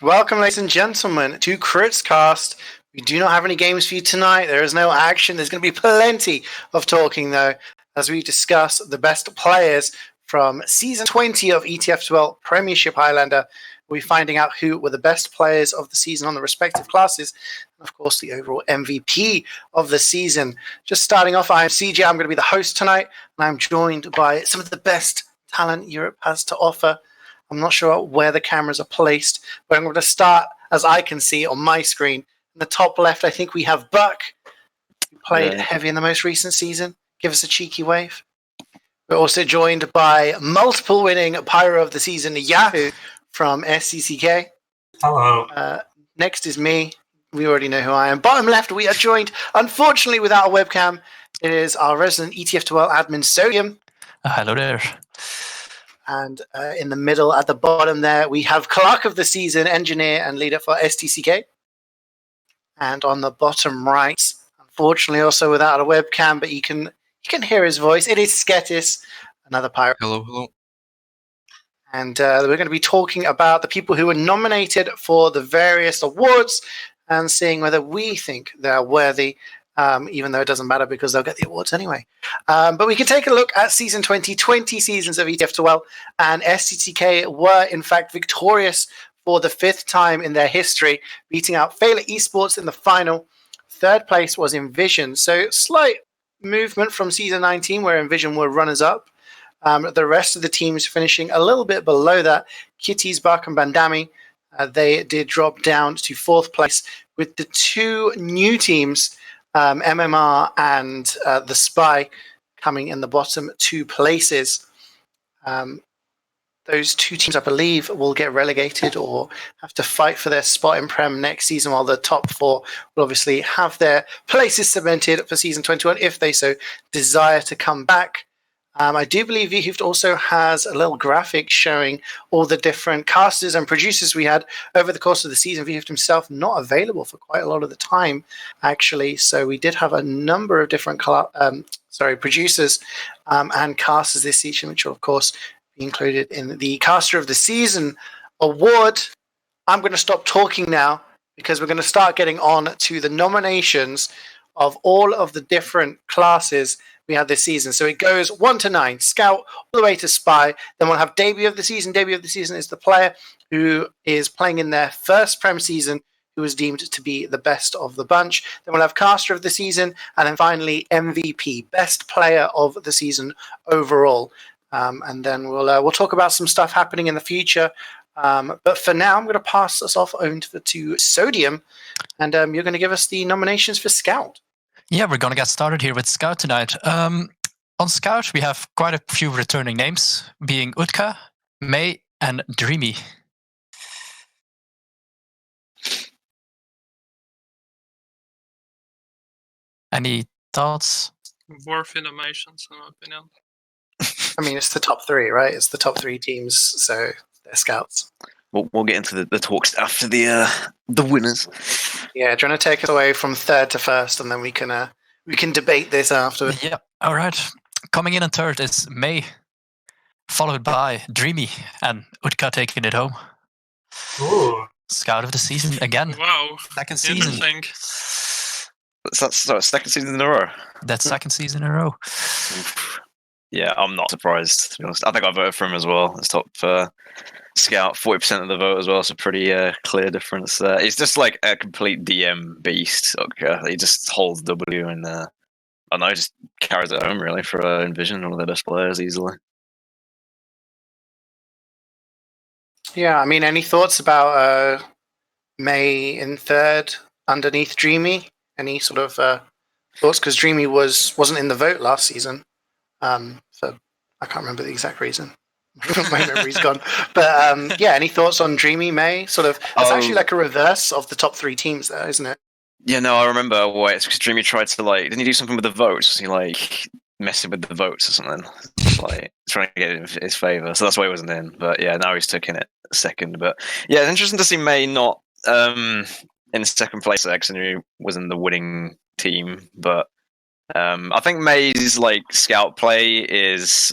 Welcome, ladies and gentlemen, to Critscast. We do not have any games for you tonight. There is no action. There's going to be plenty of talking, though, as we discuss the best players from Season 20 of ETF2L Premiership Highlander. We'll be finding out who were the best players of the season on the respective classes, and of course, the overall MVP of the season. Just starting off, I'm CeeJaey. I'm going to be the host tonight, and I'm joined by some of the best talent Europe has to offer. I'm not sure where the cameras are placed, but I'm going to start, as I can see on my screen. In the top left, I think we have Buck, who played heavy in the most recent season. Give us a cheeky wave. We're also joined by multiple winning Pyro of the season, Yahoo, from SCCK. Hello. Next is me. We already know who I am. Bottom left, we are joined, unfortunately, without a webcam. It is our resident ETF2L admin, Sodium. Hello there. And in the middle, at the bottom there, we have Clerk of the Season, Engineer and Leader for STCK. And on the bottom right, unfortunately also without a webcam, but you can hear his voice, it is Sketis, another pirate. Hello. And we're going to be talking about the people who were nominated for the various awards and seeing whether we think they're worthy, even though it doesn't matter because they'll get the awards anyway. But we can take a look at Season 20 seasons of ETF2L, and STTK were, in fact, victorious for the 5th time in their history, beating out Failure Esports in the final. Third place was Envision, so slight movement from Season 19, where Envision were runners-up. The rest of the teams finishing a little bit below that. Kitties, Buck, and Bandami, they did drop down to 4th place, with the two new teams, MMR and the Spy, coming in the bottom 2 places. Those two teams, I believe, will get relegated or have to fight for their spot in Prem next season, while the top 4 will obviously have their places cemented for Season 21 if they so desire to come back. I do believe Wiethoofd also has a little graphic showing all the different casters and producers we had over the course of the season. Wiethoofd himself not available for quite a lot of the time, actually. So we did have a number of different producers and casters this season, which will, of course, be included in the Caster of the Season award. I'm going to stop talking now because we're going to start getting on to the nominations of all of the different classes we had this season. So it goes 1 to 9, Scout, all the way to Spy. Then we'll have Debut of the Season. Debut of the Season is the player who is playing in their first Prem season, who was deemed to be the best of the bunch. Then we'll have Caster of the Season, and then finally MVP, best player of the season overall. And then we'll talk about some stuff happening in the future. But for now, I'm going to pass us off over to Sodium, and you're going to give us the nominations for Scout. Yeah, we're going to get started here with Scout tonight. On Scout, we have quite a few returning names, being Utka, May, and Dreamy. Any thoughts? Worthy nominations, in my opinion. I mean, it's the top 3, right? It's the top 3 teams, so they're Scouts. We'll get into the talks after the winners. Yeah, do you want to take us away from 3rd to 1st, and then we can debate this afterwards? Yeah, all right. Coming in on 3rd is May, followed by Dreamy, and Utka taking it home. Ooh. Scout of the Season again. Wow. 2nd season. Interesting. That's 2nd season in a row. That's 2nd season in a row. Yeah, I'm not surprised, to be honest. I think I voted for him as well. It's top Scout, 40% of the vote as well, so pretty clear difference there. He's just like a complete DM beast. He just holds W and I don't know, just carries it home really for Envision, one of the best players easily. Yeah, I mean, any thoughts about May in 3rd underneath Dreamy? Any sort of thoughts? Because Dreamy wasn't in the vote last season. So I can't remember the exact reason. My memory's gone. But yeah, any thoughts on Dreamy, May? Sort of, it's actually like a reverse of the top 3 teams there, isn't it? Yeah, no, I remember why. It's because Dreamy tried to didn't he do something with the votes? He messing with the votes or something, trying to get it in his favour. So that's why he wasn't in. But yeah, now he's taking it 2nd. But yeah, it's interesting to see May not in 2nd place there, because I knew he was in the winning team. But I think May's scout play is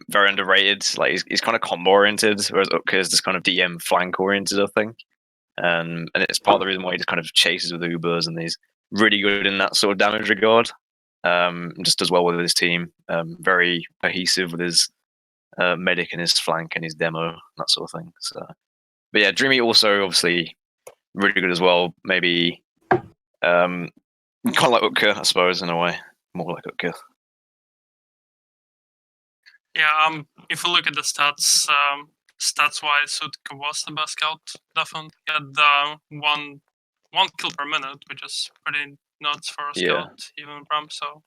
very underrated. He's kind of combo oriented, whereas Utka's just kind of DM flank oriented, I think. and it's part of the reason why he just kind of chases with Ubers, and he's really good in that sort of damage regard. Just does well with his team. Very cohesive with his medic and his flank and his demo, that sort of thing. So, but yeah, Dreamy also obviously really good as well. Maybe kind of like Utka, I suppose, in a way, more like Utka. Yeah, if you look at the stats, stats-wise, Utka was the best scout. Definitely had one kill per minute, which is pretty nuts for a scout, even Prem. So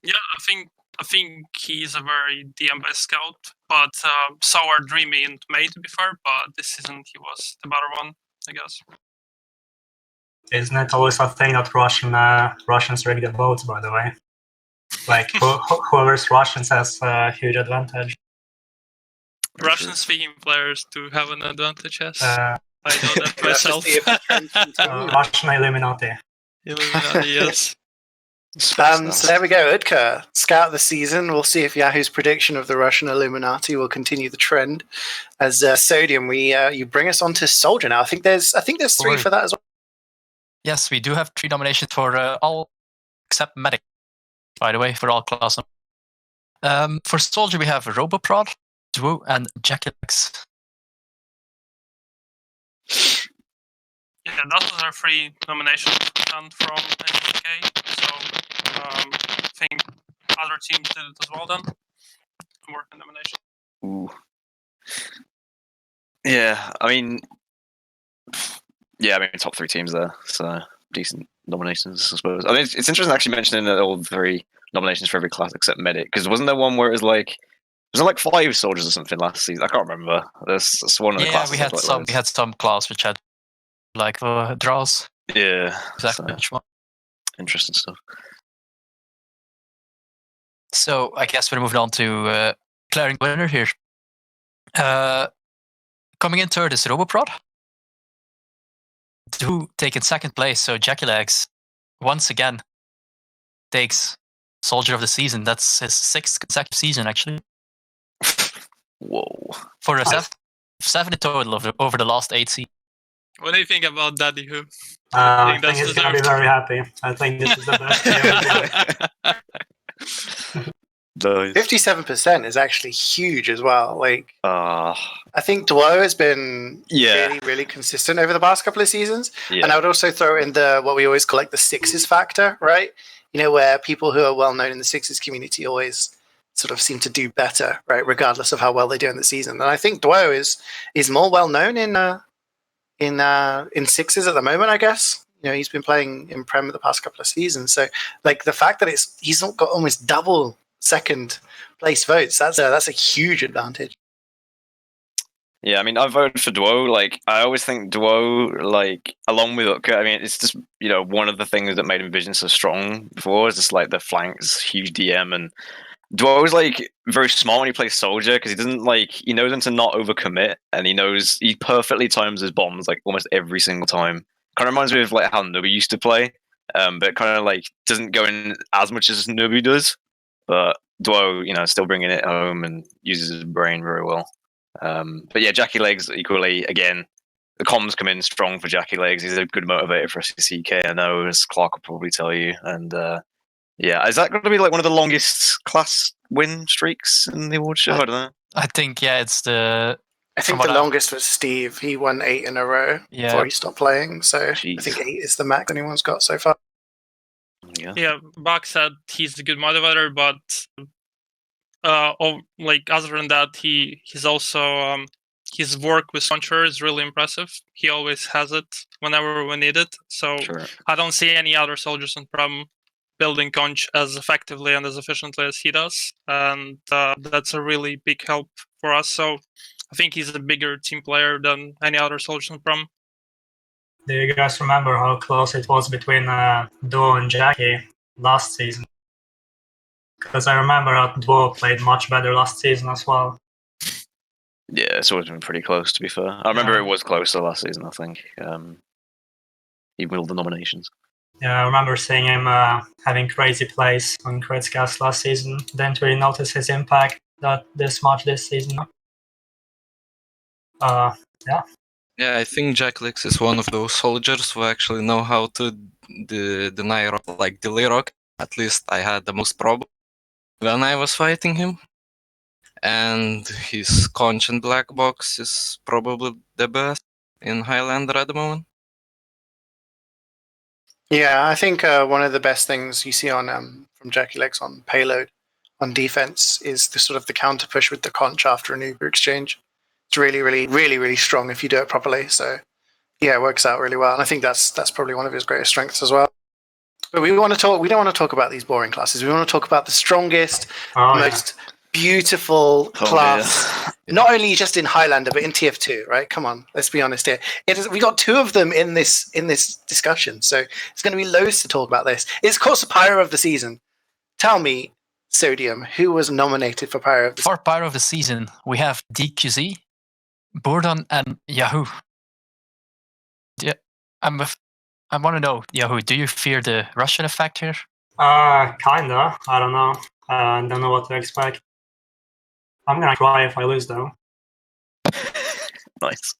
yeah, I think he's a very DM-based scout, but so are Dreamy and May, to be fair. But this season he was the better one, I guess. Isn't it always a thing that Russians rig the votes, by the way? Like, whoever's Russians has a huge advantage. Russian-speaking players do have an advantage, yes. I know that myself. Russian Illuminati. Illuminati, yes. So there we go, Utka, scout of the season. We'll see if Yahoo's prediction of the Russian Illuminati will continue the trend. As Sodium, you bring us on to Soldier now. I think there's 3 for that as well. Yes, we do have 3 nominations for all except Medic, by the way, for all classes. For Soldier, we have Roboprod, Duo, and Jackilex. Yeah, those are 3 nominations and from NGK. So I think other teams did it as well then. More nomination. Ooh. Yeah, I mean, top 3 teams there, so decent nominations, I suppose. I mean, it's interesting actually mentioning all 3 nominations for every class except Medic, because wasn't there one where it was like 5 soldiers or something last season? I can't remember. That's one of the classes. We had some class which had like draws. Yeah, exactly. So, interesting stuff. So I guess we're moving on to declaring the winner here. Coming in third is Roboprod. Do take in second place, so Jackilegs once again takes Soldier of the Season. That's his 6th consecutive season, actually. Whoa. For a 7 in total over the last 8 seasons. What do you think about that, Yahoo? I think he's going to be very happy. I think this is the best year. 57% is actually huge as well. Like, I think Duo has been really, really consistent over the past couple of seasons. Yeah. And I would also throw in what we always call like the sixes factor, right? You know, where people who are well known in the sixes community always sort of seem to do better, right? Regardless of how well they do in the season. And I think Duo is more well known in sixes at the moment, I guess. You know, he's been playing in Prem the past couple of seasons. So like the fact that he's not got almost double second place votes, that's a huge advantage. Yeah, I mean, I voted for Duo. Like, I always think Duo, like, along with Utka, I mean, it's just, you know, one of the things that made him Vision so strong before is just like the flanks, huge DM, and Duo is like very smart when he plays Soldier because he doesn't he knows when to not overcommit, and he perfectly times his bombs like almost every single time. Kind of reminds me of like how Nubi used to play, but kind of like doesn't go in as much as Nubi does. But Duo, you know, still bringing it home and uses his brain very well. But yeah, Jackilegs equally, again, the comms come in strong for Jackilegs. He's a good motivator for CK, I know, as Clark will probably tell you. And yeah, is that going to be like one of the longest class win streaks in the award show? I don't know. I think, yeah, it's I think the longest was Steve. He won 8 in a row before he stopped playing. So I think 8 is the max anyone's got so far. Yeah, Bach said he's a good motivator, but other than that, he's also his work with Launcher is really impressive. He always has it whenever we need it. So I don't see any other soldiers in Prem building Conch as effectively and as efficiently as he does, and that's a really big help for us. So I think he's a bigger team player than any other soldiers in Prem. Do you guys remember how close it was between Duo and Jackie last season? Because I remember how Duo played much better last season as well. Yeah, it's always been pretty close, to be fair. I remember it was closer last season, I think. He won all the nominations. Yeah, I remember seeing him having crazy plays on Kritzcast last season. Didn't really notice his impact this much this season. Yeah. Yeah, I think Jacklix is one of those soldiers who actually know how to deny rock, like delay rock. At least I had the most problem when I was fighting him. And his conch and black box is probably the best in Highlander at the moment. Yeah, I think one of the best things you see on from Jackie Legs on payload on defense is the sort of the counter push with the conch after an Uber exchange. It's really, really, really, really strong if you do it properly. So yeah, it works out really well. And I think that's probably one of his greatest strengths as well. But we don't want to talk about these boring classes. We want to talk about the strongest, most beautiful class. Not only just in Highlander, but in TF2, right? Come on, let's be honest here. We got two of them in this discussion, so it's going to be loads to talk about this. It's of course the Pyro of the season. Tell me, Sodium, who was nominated for Pyro of the season? For Pyro of the season, we have DQZ, Bordon, and Yahoo. Yeah, I want to know, Yahoo, do you fear the Russian effect here? Kinda. I don't know. I don't know what to expect. I'm gonna cry if I lose, though. Nice.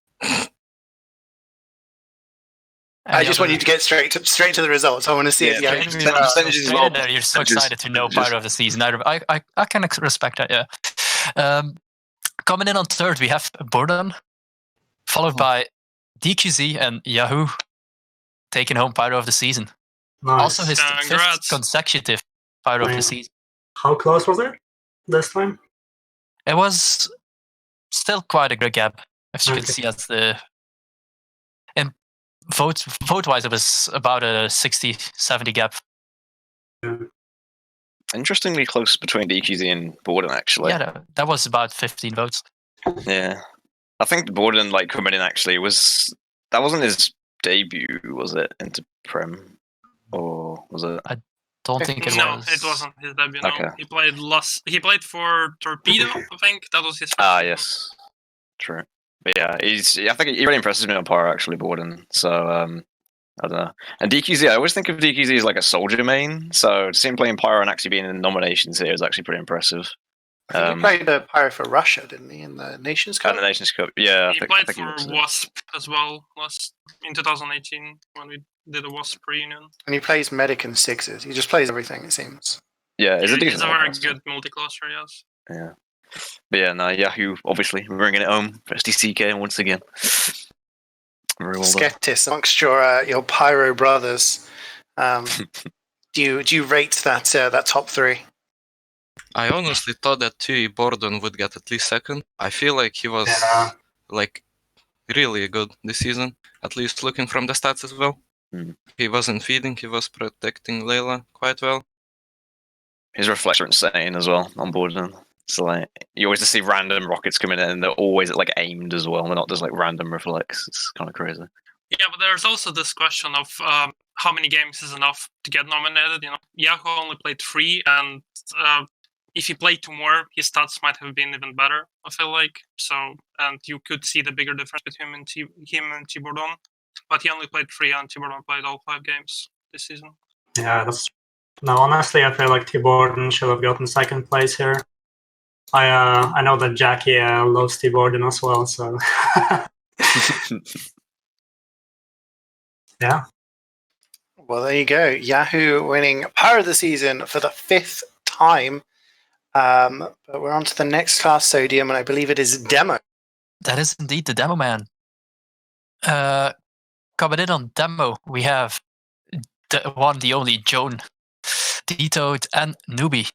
I just want you to get straight to the results. I want to see it. Yeah, percentages as well. You're so excited to know Pyro of the season. I can respect that, yeah. Coming in on third, we have Bordon, followed by DQZ and Yahoo, taking home Pyro of the season. Nice. Also his fifth consecutive Pyro of the season. How close was it this time? It was still quite a good gap, as you can see. As in vote-wise, it was about a 60-70 gap. Interestingly close between DQZ and Borden, actually. Yeah, that was about 15 votes. Yeah, I think Borden, like, coming in actually that wasn't his debut, was it, into Prem, or was it? I don't think it No, was. it wasn't his debut. No. Okay. He played for Torpedo, I think. That was his first Ah, season. yes, true. But yeah, I think he really impresses me on Pyro, actually, Borden. So I don't know. And DQZ, I always think of DQZ as like a soldier main. So to see him playing Pyro and actually being in the nominations here is actually pretty impressive. He played the Pyro for Russia, didn't he, in the Nations Cup? And the Nations Cup, yeah. He played for Wasp as well in 2018 when we did a Wasp reunion. And he plays medic and sixes. He just plays everything, it seems. Yeah, He's a very good multi-classer, yes. Yeah. But yeah, no, Yahoo, obviously, bringing it home. SDCK once again. Very well done. Sketis, amongst your Pyro brothers, do you rate that top three? I honestly thought that Tui Borden would get at least second. I feel like he was like really good this season, at least looking from the stats as well. He wasn't feeding, he was protecting Layla quite well. His reflects are insane as well on Borden. So like you always just see random rockets coming in and they're always like aimed as well. They're not just like random reflects. It's kind of crazy. Yeah, but there's also this question of how many games is enough to get nominated. You know, Yahoo only played 3, and if he played 2 more, his stats might have been even better, I feel like. So, and you could see the bigger difference between him and T-Bordon. But he only played 3, and T-Bordon played all 5 games this season. Yeah, that's... No, honestly, I feel like T-Bordon should have gotten second place here. I know that Jackie loves T-Bordon as well, so... Yeah. Well, there you go. Yahoo winning Pyro of the season for the 5th time. But we're on to the next class, Sodium, and I believe it is Demo. That is indeed the Demoman. Coming in on Demo, we have the only Joan, Wiethoofd, and Newbie.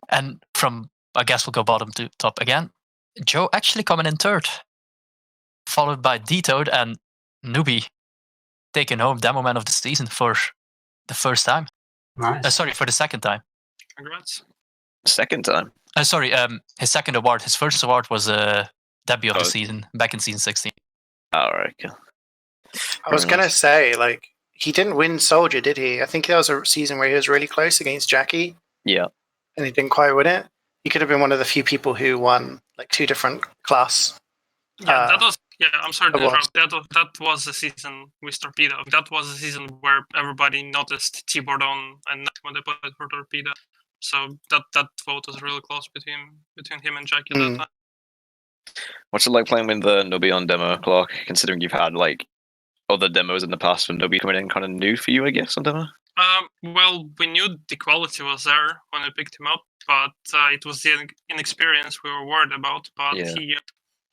And from, I guess we'll go bottom to top again. Joe actually coming in third, followed by Wiethoofd and Newbie taking home Demoman of the season for the first time. Nice. Sorry, for the second time. Congrats. Second time? His second award. His first award was debut of the season back in season 16. Alright, cool. I was going to say, like, he didn't win Soldier, did he? I think that was a season where he was really close against Jackie. Yeah. And he didn't quite win it. He could have been one of the few people who won, like, 2 different class. Yeah, that was... Yeah, I'm sorry to interrupt. That was the season with Torpedo. That was the season where everybody noticed T-Bordon and when they played for Torpedo. So that vote was really close between him and Jackie at that time. What's it like playing with the Nubby on demo, Clark? Considering you've had like other demos in the past, and Nubby coming in kind of new for you, I guess, on demo. Well, we knew the quality was there when we picked him up, but it was the inexperience we were worried about. But he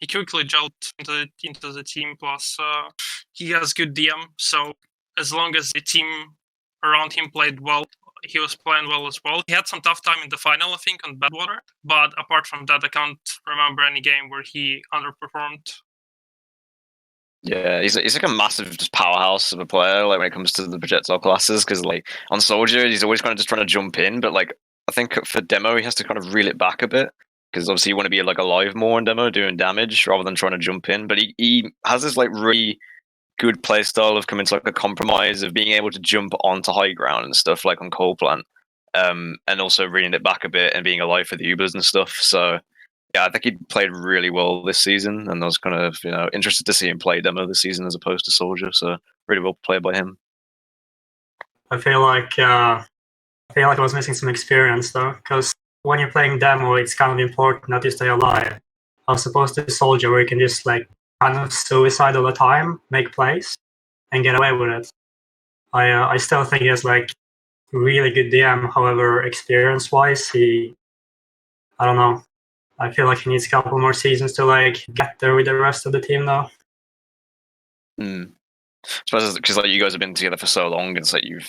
quickly gelled into the team. Plus, he has good DM. So as long as the team around him played well, he was playing well as well. He had some tough time in the final, I think, on Badwater. But apart from that, I can't remember any game where he underperformed. Yeah, he's like a massive just powerhouse of a player. Like when it comes to the projectile classes, because like on Soldier, he's always kind of just trying to jump in. But like I think for demo, he has to kind of reel it back a bit, because obviously you want to be like alive more in demo, doing damage rather than trying to jump in. But he has this like really good play style of coming to like a compromise of being able to jump onto high ground and stuff like on Coal Plant, and also reeling it back a bit and being alive for the Ubers and stuff. So yeah, I think he played really well this season, and I was kind of interested to see him play demo this season as opposed to Soldier. So really well played by him. I feel like I was missing some experience though, because when you're playing demo, it's kind of important that you stay alive, as opposed to Soldier, where you can just like kind of suicide all the time, make plays, and get away with it. I still think he has like really good DM. However, experience-wise, I don't know. I feel like he needs a couple more seasons to like get there with the rest of the team now. I suppose because like you guys have been together for so long, it's like you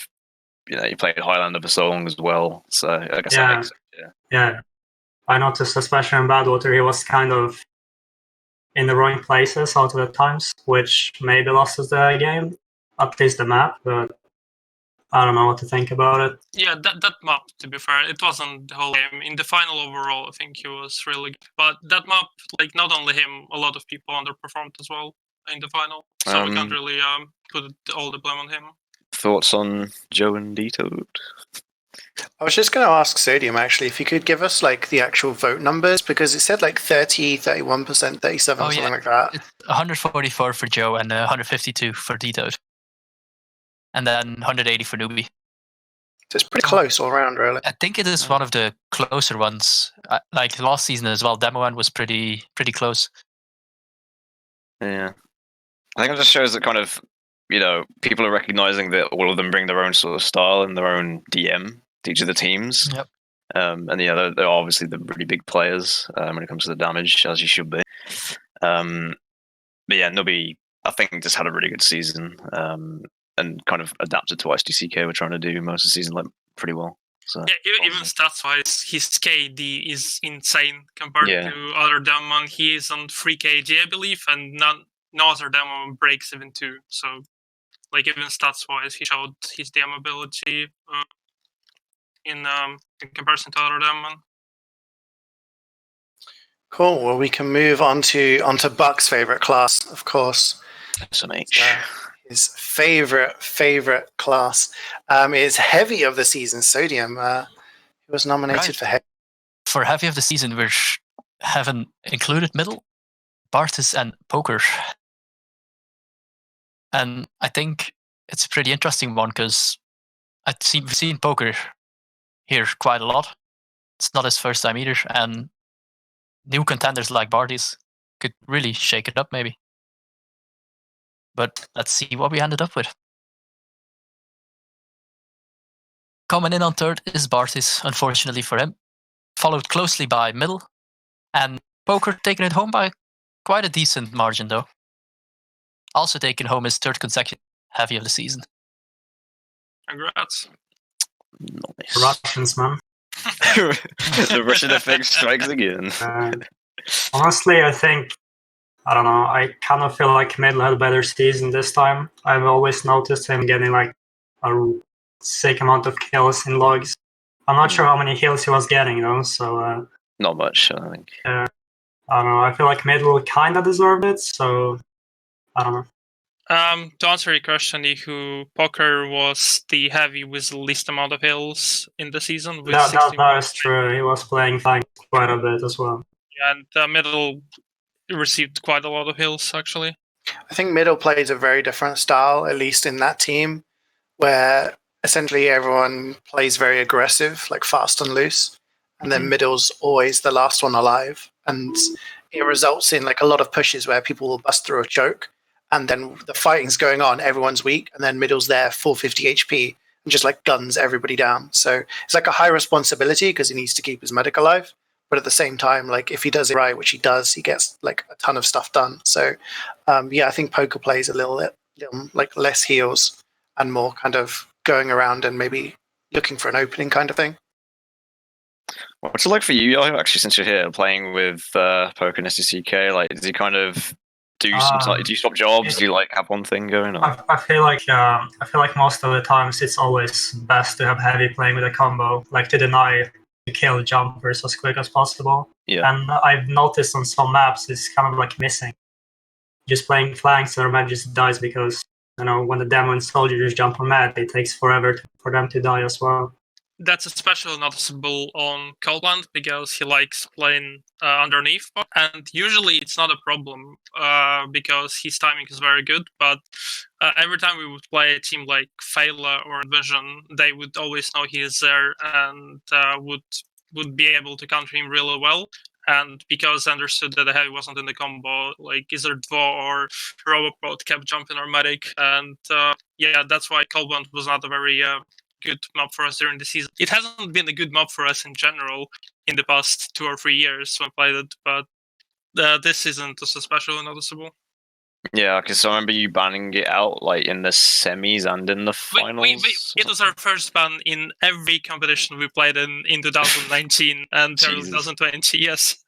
played Highlander for so long as well. So I guess that makes sense. Yeah. I noticed, especially in Badwater, he was kind of in the wrong places out of the times, which maybe lost us the game, at least the map. But I don't know what to think about it. Yeah, that map, to be fair, it wasn't the whole game. In the final overall, I think he was really good. But that map, like, not only him, a lot of people underperformed as well in the final. So we can't really put all the blame on him. Thoughts on Joe and Wiethoofd? I was just going to ask Sodium, actually, if you could give us like the actual vote numbers, because it said like 30, 31%, 37, something like that. It's 144 for Joe and 152 for Wiethoofd. And then 180 for Newbie. So it's pretty close all around, really. I think it is one of the closer ones. Like last season as well, Demoman was pretty close. Yeah. I think it just shows that kind of, people are recognizing that all of them bring their own sort of style and their own DM to each of the teams. Yep. And they're obviously the really big players when it comes to the damage, as you should be. But yeah, Nubby, I think, just had a really good season. And kind of adapted to what SDCK were trying to do most of the season, like pretty well. So yeah, even stats-wise, his KD is insane compared to other Demoman. He is on 3 KD, I believe, and no other Demoman breaks even 2. So, like, even stats-wise, he showed his DM ability in comparison to other Demoman. Cool. Well, we can move onto Buck's favorite class, of course. SMH. His favorite class is Heavy of the Season. Sodium. He was nominated for Heavy. For Heavy of the Season, we haven't included Middle, Bartis, and Poker. And I think it's a pretty interesting one because we've seen Poker here quite a lot. It's not his first time either, and new contenders like Bartis could really shake it up, maybe. But let's see what we ended up with. Coming in on third is Bartis, unfortunately for him. Followed closely by Middle. And Poker taking it home by quite a decent margin, though. Also taking home his third consecutive Heavy of the Season. Congrats. Nice. Russians, man. The Russian effect strikes again. Honestly, I don't know, I kind of feel like Middle had a better season this time. I've always noticed him getting like a sick amount of kills in logs. I'm not sure how many kills he was getting though, so... Not much, I think. I don't know, I feel like Middle kind of deserved it, so... I don't know. To answer your question, Yahoo, Poker was the Heavy with the least amount of hills in the season. With that is true, he was playing flank quite a bit as well. Yeah, and Middle received quite a lot of hills, actually. I think Middle plays a very different style, at least in that team, where essentially everyone plays very aggressive, like fast and loose, and then Middle's always the last one alive. and it results in like a lot of pushes where people will bust through a choke, and then the fighting's going on, everyone's weak, and then middle's there, 450 HP, and just like guns everybody down. So it's like a high responsibility because he needs to keep his medic alive. But at the same time, like if he does it right, which he does, he gets like a ton of stuff done. So yeah, I think poker plays a little like less heals and more kind of going around and maybe looking for an opening kind of thing. What's it like for you, actually, since you're here playing with poker and SCK? Like, does he kind of do do you swap jobs? Do you like have one thing going on? I feel like most of the times it's always best to have heavy playing with a combo, like to deny to kill jumpers as quick as possible. Yeah. And I've noticed on some maps it's kind of like missing. Just playing flanks and man just dies because when the demo and soldier just jump on med, it takes forever for them to die as well. That's especially noticeable on Coldland because he likes playing underneath, and usually it's not a problem because his timing is very good. But every time we would play a team like Phaela or Vision, they would always know he is there and would be able to counter him really well. And because I understood that the heavy wasn't in the combo, like either Dvo or Robopod kept jumping our medic, and yeah, that's why Coldland was not a very good map for us during the season. It hasn't been a good map for us in general in the past 2 or 3 years when I played it, but this season was especially noticeable. Yeah, because I remember you banning it out like in the semis and in the finals. It was our first ban in every competition we played in 2019 and 2020, yes.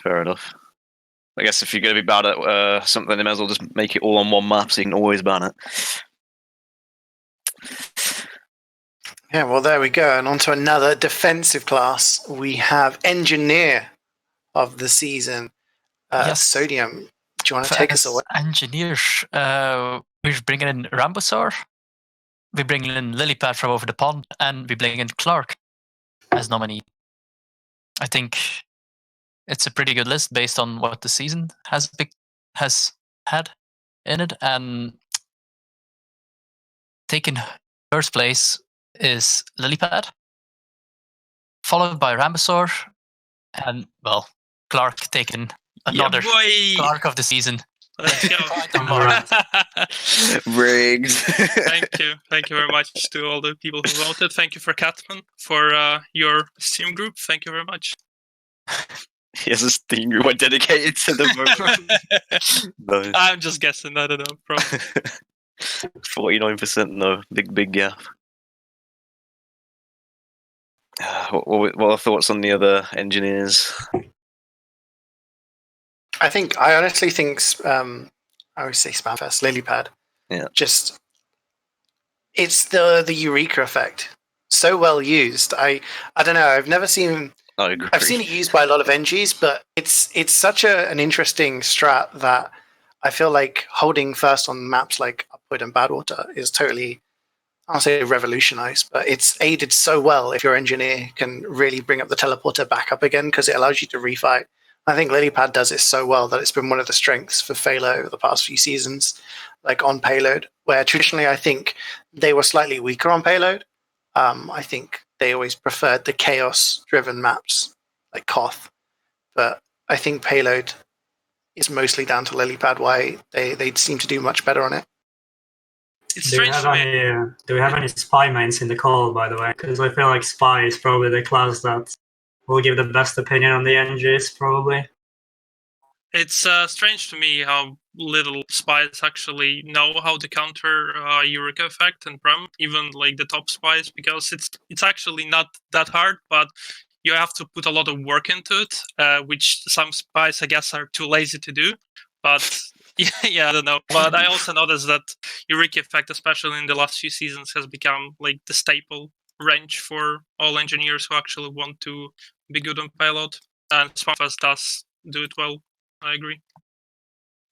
Fair enough. I guess if you're going to be bad at something, they may as well just make it all on one map so you can always ban it. Yeah, well, there we go. And on to another defensive class. We have Engineer of the season, Yes. Sodium. Do you want to take us away? Engineer, we're bringing in Rambosaur, we're bringing in Lilypad from over the pond, and we bring in Clark as nominee. I think it's a pretty good list based on what the season has had in it, and taking first place is Lilypad, followed by Rambosaur, and well, Clark taking another Clark of the season. Let's go. Rigged. Thank you very much to all the people who voted. Thank you for Catman for your Steam group. Thank you very much. He has a Steam group dedicated to the vote. No. I'm just guessing. I don't know. Probably. 49%. No, big gap. What are thoughts on the other engineers? I honestly think I would say Spamfest, Lilypad. Yeah. Just it's the Eureka effect. So well used. I don't know. I've never seen. I agree. I've seen it used by a lot of NGs, but it's such an interesting strat that I feel like holding first on maps like Upwood and Badwater is totally, I'll say revolutionized, but it's aided so well if your engineer can really bring up the teleporter back up again because it allows you to refight. I think Lilypad does it so well that it's been one of the strengths for Phaela over the past few seasons, like on payload, where traditionally I think they were slightly weaker on payload. I think they always preferred the chaos-driven maps like Koth, but I think payload is mostly down to Lilypad why they seem to do much better on it. It's strange to me. Do we have any spy mains in the call, by the way? Because I feel like spy is probably the class that will give the best opinion on the NGs, probably. It's strange to me how little spies actually know how to counter Eureka effect and Prem, even like the top spies, because it's actually not that hard, but you have to put a lot of work into it, which some spies, I guess, are too lazy to do. But yeah, I don't know. But I also noticed that Eureka effect, especially in the last few seasons, has become like the staple range for all engineers who actually want to be good on payload. And Spamfest does do it well. I agree.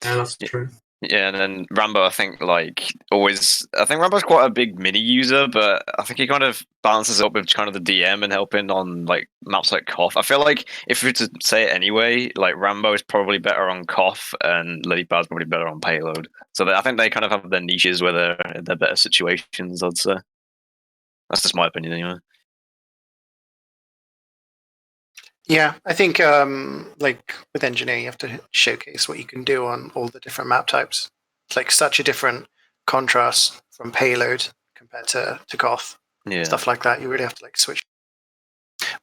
Yeah, that's true. Yeah, and then Rambo, I think Rambo's quite a big mini user, but I think he kind of balances up with kind of the DM and helping on like maps like Koth. I feel like if we were to say it anyway, like Rambo is probably better on Koth and Lilypad's probably better on payload. So I think they kind of have their niches where they're better situations, I'd say. That's just my opinion anyway. Yeah, I think like with engineering, you have to showcase what you can do on all the different map types. It's like such a different contrast from payload compared to Goth. Yeah. Stuff like that. You really have to like switch.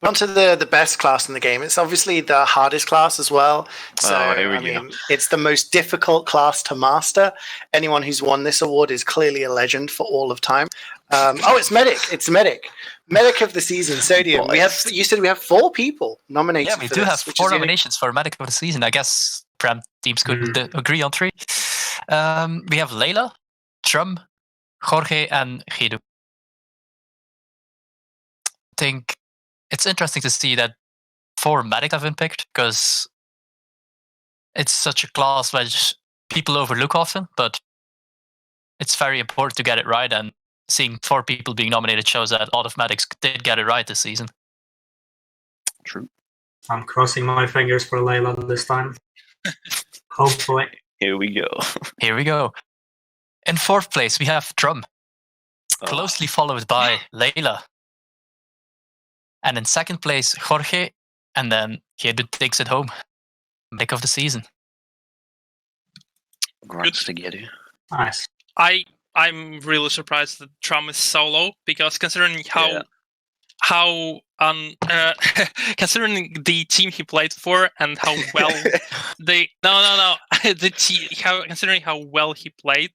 We're on to the best class in the game. It's obviously the hardest class as well. So Here we I go. mean, it's the most difficult class to master. Anyone who's won this award is clearly a legend for all of time. It's medic. It's medic. Medic of the season, Sodium. We have. You said we have 4 people nominated. Yeah, we for do this, have which 4 is unique. nominations for Medic of the Season. I guess Prem teams could agree on 3. We have Layla, Trum, Jorge, and Gedu. I think it's interesting to see that 4 Medic have been picked because it's such a class which people overlook often, but it's very important to get it right. And seeing 4 people being nominated shows that a lot of medics did get it right this season. True. I'm crossing my fingers for Layla this time. Hopefully. Here we go. Here we go. In 4th place, we have Drum, closely followed by Layla. And in 2nd place, Jorge, and then Gedu takes it home. Medic of the season. Congrats to Getty. Nice. I'm really surprised that Trum is solo because considering considering the team he played for and how well considering how well he played.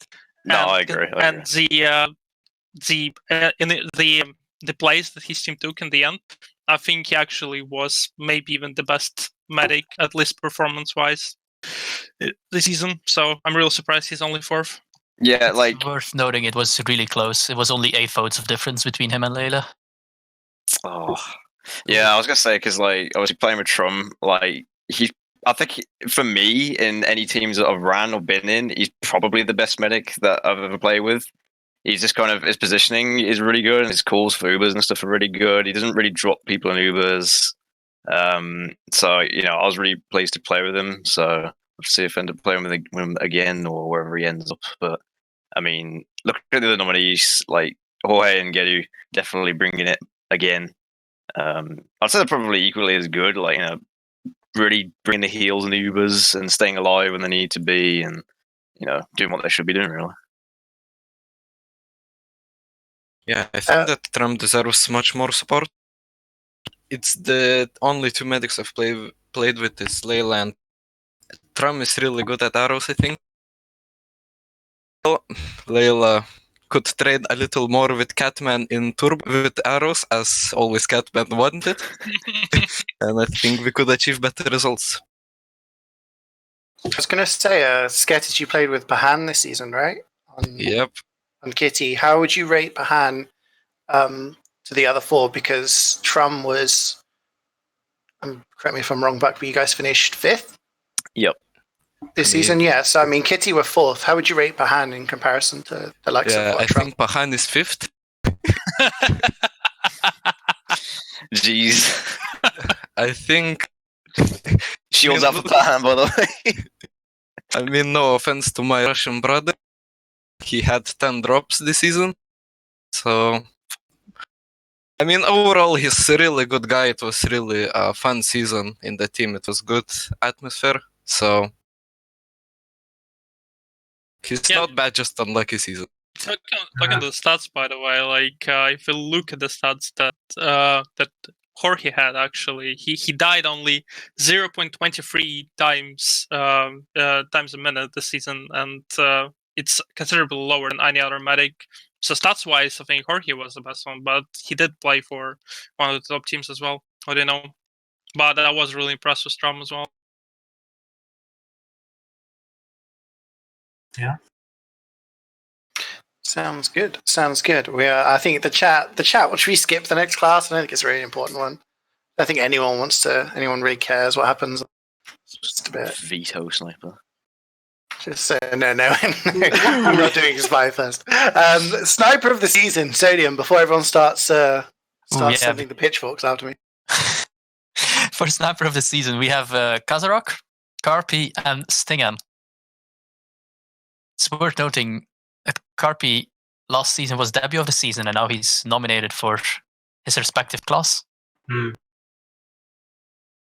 I agree. And the plays that his team took in the end, I think he actually was maybe even the best medic, at least performance-wise, this season. So I'm real surprised he's only 4th. Yeah, like it's worth noting it was really close. It was only 8 votes of difference between him and Layla. Yeah, I was gonna say because like obviously playing with Trum, like I think for me in any teams that I've ran or been in, he's probably the best medic that I've ever played with. He's just kind of his positioning is really good, and his calls for Ubers and stuff are really good. He doesn't really drop people in Ubers, so I was really pleased to play with him. So I'll see if I end up playing with him again or wherever he ends up. But I mean, look at the other nominees like Jorge and Gedu, definitely bringing it again. I'd say they're probably equally as good. Like really bringing the heals and the Ubers and staying alive when they need to be, and doing what they should be doing. Really. Yeah, I think that Trum deserves much more support. It's the only 2 medics I've played with is Layla, and Trum is really good at arrows, I think. Layla could trade a little more with Catman in Turbo with arrows, as always Catman wanted. And I think we could achieve better results. I was going to say, Sketis, you played with Pahan this season, right? Yep. On Kitty. How would you rate Pahan to the other 4? Because Trum was, correct me if I'm wrong, but you guys finished 5th? Yep. This season, yeah. So, I mean, Kitty were 4th. How would you rate Pahan in comparison to the likes of I Trum? think Pahan is 5th. Jeez. I think... Shields up for Pahan, by the way. I mean, no offense to my Russian brother. He had 10 drops this season. So, I mean, overall, he's a really good guy. It was really a fun season in the team. It was good atmosphere. So, he's not bad, just unlucky season. Look at the stats, by the way. Like, if you look at the stats that Jorge had, actually, he died only 0.23 times a minute this season, and it's considerably lower than any other medic. So stats-wise, I think Jorge was the best one, but he did play for one of the top teams as well. I don't know, but I was really impressed with Strum as well. Yeah. Sounds good. I think the chat. Should we skip the next class? I don't think it's a really important one. I don't think anyone really cares what happens. It's just a bit. Veto sniper. Just no. I'm not doing spy first. Sniper of the season, Sodium. Before everyone starts sending the pitchforks after me. For Sniper of the season, we have Kazarok, Karpi, and Stingan. It's worth noting that Karpi last season was debut of the season, and now he's nominated for his respective class.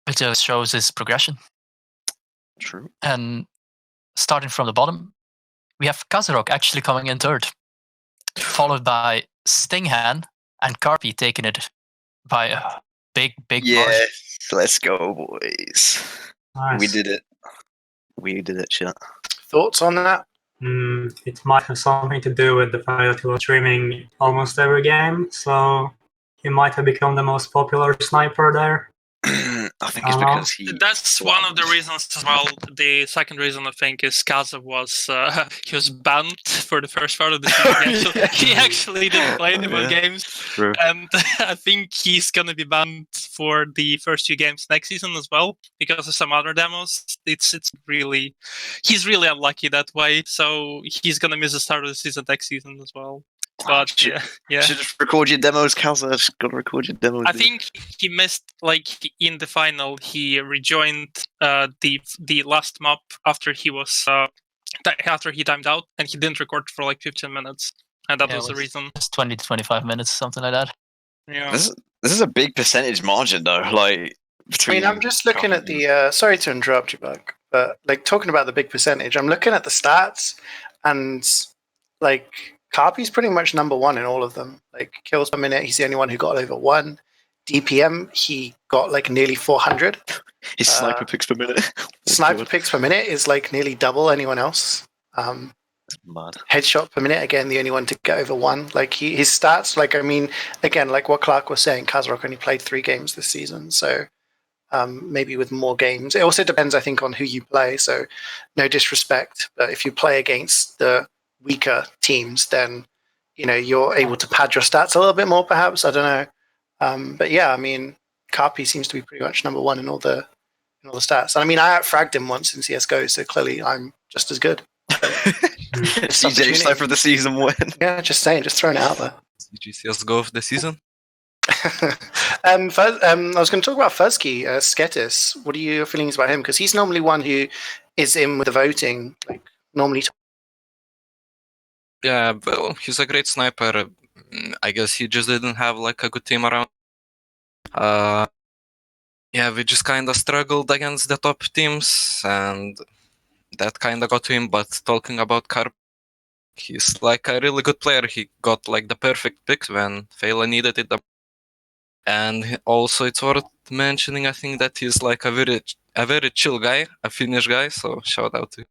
It just shows his progression. True. And starting from the bottom, we have Kazarok actually coming in third, followed by Stinghan and Carpy taking it by a big margin. Yes, let's go, boys. Nice. We did it. We did it, chat. Thoughts on that? It might have something to do with the fact that he was streaming almost every game, so he might have become the most popular sniper there. I think it's because he. That's one of the reasons as well. The second reason I think is Kaza was he was banned for the first part of the season. So he actually didn't play the games, True. and I think he's gonna be banned for the first 2 games next season as well because of some other demos. It's really he's really unlucky that way. So he's gonna miss the start of the season next season as well. But yeah. Should just record your demos, Kaza. Just gotta record your demos. I think he missed, like, in the final. He rejoined the last map after he was after he timed out, and he didn't record for like 15 minutes, and that was the reason. It's 20 to 25 minutes, something like that. Yeah. This is a big percentage margin, though. Like, between. I'm just looking at the. Sorry to interrupt you, Bug, but like talking about the big percentage, I'm looking at the stats, and like. Carpy's pretty much number 1 in all of them. Like kills per minute, he's the only one who got over 1. DPM, he got like nearly 400. His sniper picks per minute. Sniper picks per minute is like nearly double anyone else. Mad. Headshot per minute, again, the only one to get over 1. Like his stats, like I mean, again, like what Clark was saying, Kazarok only played 3 games this season, so maybe with more games. It also depends, I think, on who you play. So no disrespect, but if you play against the weaker teams, then you're able to pad your stats a little bit more, perhaps. I don't know, but yeah, I mean, Carpy seems to be pretty much number 1 in all the stats. And I mean, I outfragged him once in CS:GO, so clearly I'm just as good. CeeJaey sniper of the season win. Yeah, just saying, just throwing it out there. CS:GO of the season. I was going to talk about Fuzzy, Sketis. What are your feelings about him? Because he's normally one who is in with the voting, like normally. Yeah, well, he's a great sniper. I guess he just didn't have like a good team around. Yeah, we just kind of struggled against the top teams, and that kind of got to him. But talking about Carp, he's like a really good player. He got like the perfect picks when Fela needed it. And also, it's worth mentioning, I think, that he's like a very chill guy, a Finnish guy. So shout out to him.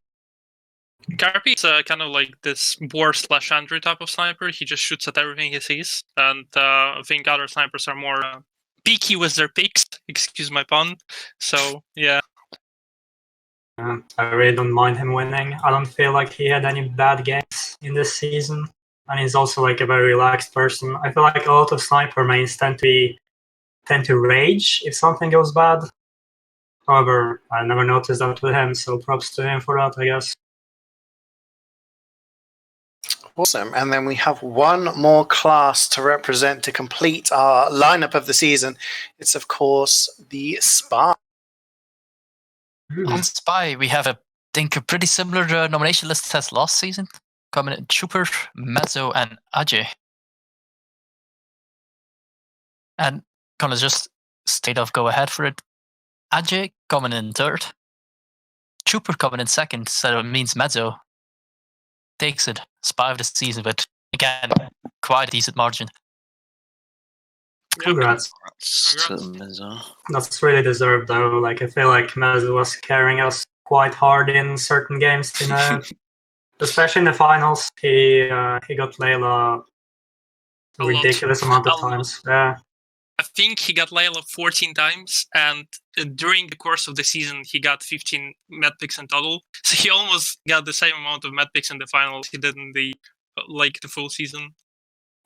Carpy's kind of like this War/Andrew type of sniper. He just shoots at everything he sees, and I think other snipers are more picky with their picks. Excuse my pun. So yeah. I really don't mind him winning. I don't feel like he had any bad games in this season, and he's also like a very relaxed person. I feel like a lot of sniper mains tend to rage if something goes bad. However, I never noticed that with him, so props to him for that, I guess. Awesome. And then we have one more class to represent to complete our lineup of the season. It's, of course, the Spy. On Spy, we have, I think, a pretty similar nomination list as last season. Coming in Trooper, Mezzo, and Ajay. And gonna just straight off go ahead for it. Ajay coming in third. Trooper coming in second, so it means Mezzo takes it. Spy of the season, but again, quite a decent margin. Congrats. That's really deserved, though. Like, I feel like Mezzo was carrying us quite hard in certain games, especially in the finals. He got Layla a ridiculous amount of times. Yeah. I think he got Layla 14 times, and during the course of the season, he got 15 med picks in total. So he almost got the same amount of med picks in the finals he did in the full season.